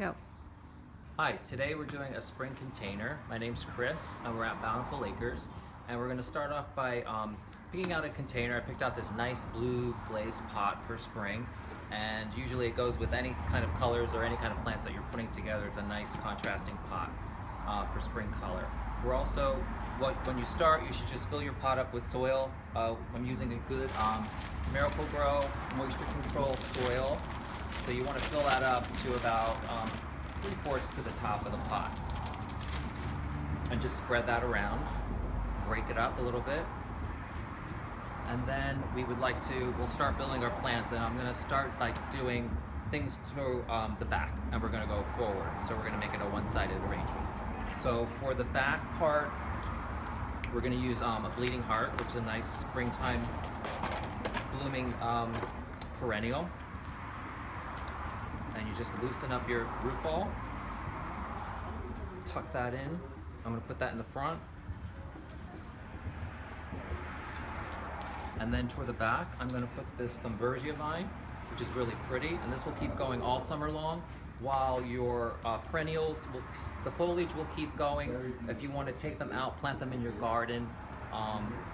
Go. Hi, today we're doing a spring container. My name's Chris and we're at Bountiful Acres, and we're going to start off by picking out a container. I picked out this nice blue glazed pot for spring, and usually it goes with any kind of colors or any kind of plants that you're putting together. It's a nice contrasting pot for spring color. We're also, when you start, you should just fill your pot up with soil. I'm using a good Miracle-Gro moisture control soil. So you want to fill that up to about 3/4 to the top of the pot. And just spread that around, break it up a little bit. And then we'll start building our plants, and I'm gonna start like doing things to the back, and we're gonna go forward. So we're gonna make it a one-sided arrangement. So for the back part, we're gonna use a bleeding heart, which is a nice springtime blooming perennial. And you just loosen up your root ball, tuck that in. I'm gonna put that in the front. And then toward the back, I'm gonna put this Thunbergia vine, which is really pretty, and this will keep going all summer long, while your perennials, the foliage will keep going. If you wanna take them out, plant them in your garden,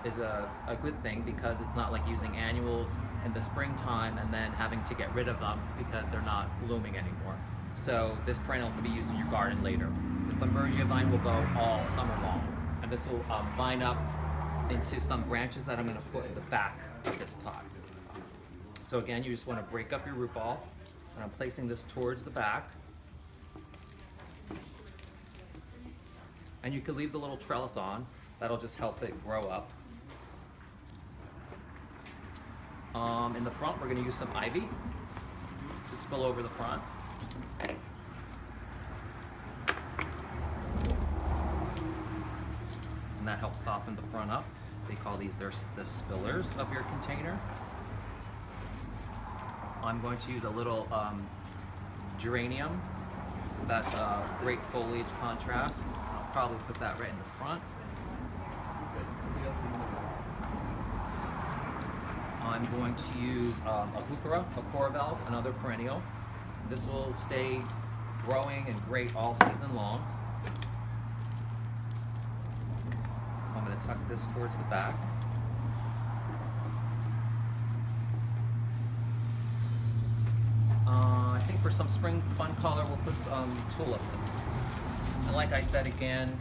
is a good thing, because it's not like using annuals in the springtime and then having to get rid of them because they're not blooming anymore. So this perennial can be used in your garden later. The Thunbergia vine will go all summer long, and this will vine up into some branches that I'm going to put in the back of this pot. So again, you just want to break up your root ball, and I'm placing this towards the back. And you can leave the little trellis on. That'll just help it grow up. In the front, we're going to use some ivy to spill over the front. And that helps soften the front up. They call these the spillers of your container. I'm going to use a little geranium. That's a great foliage contrast. I'll probably put that right in the front. I'm going to use a heuchera, a corbels, another perennial. This will stay growing and great all season long. I'm going to tuck this towards the back. I think for some spring fun color, we'll put some tulips. And like I said again,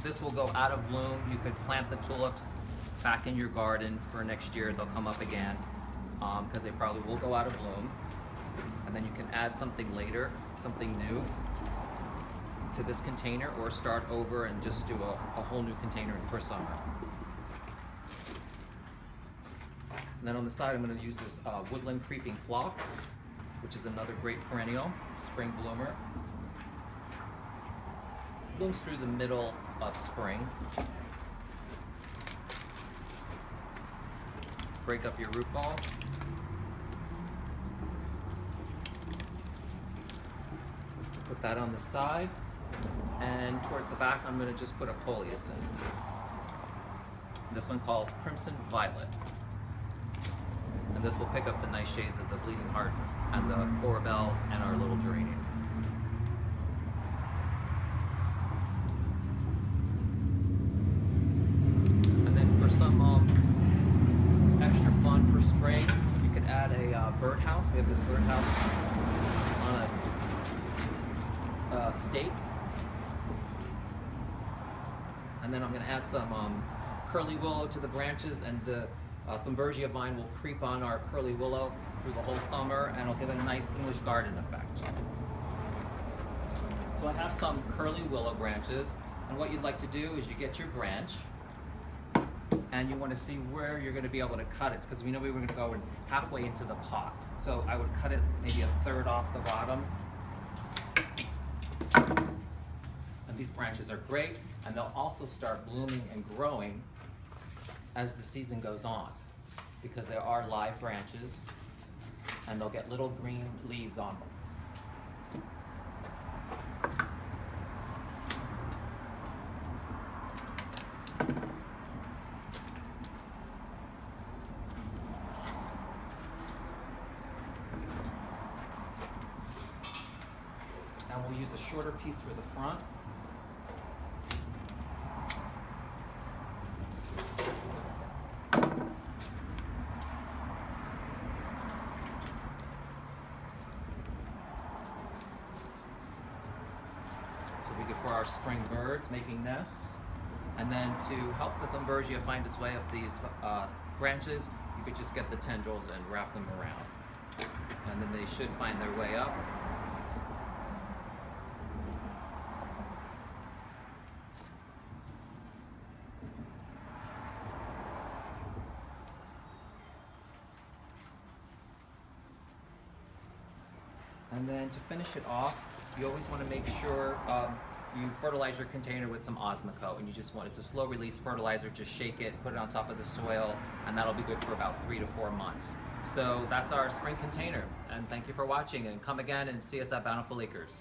this will go out of bloom. You could plant the tulips back in your garden for next year. They'll come up again because they probably will go out of bloom. And then you can add something later, something new to this container, or start over and just do a whole new container for summer. And then on the side, I'm going to use this woodland creeping phlox, which is another great perennial, spring bloomer. Blooms through the middle of spring. Break up your root ball. Put that on the side. And towards the back, I'm going to just put a coleus in. This one called Crimson Violet. And this will pick up the nice shades of the bleeding heart and the corbels and our little geranium. And then for some extra fun for spring, you could add a birdhouse. We have this birdhouse on a stake. And then I'm going to add some curly willow to the branches, and the Thunbergia vine will creep on our curly willow through the whole summer, and it'll give it a nice English garden effect. So I have some curly willow branches, and what you'd like to do is you get your branch, and you want to see where you're going to be able to cut it, because we know we were going to go halfway into the pot. So I would cut it maybe 1/3 off the bottom. And these branches are great, and they'll also start blooming and growing as the season goes on, because there are live branches, and they'll get little green leaves on them. and we'll use a shorter piece for the front. So we go for our spring birds making nests. And then to help the thunbergia find its way up these branches, you could just get the tendrils and wrap them around. And then they should find their way up. And then to finish it off, you always want to make sure you fertilize your container with some Osmocote, and you just want, it's a slow release fertilizer, just shake it, put it on top of the soil, and that'll be good for about 3 to 4 months. So that's our spring container, and thank you for watching, and come again and see us at Bountiful Acres.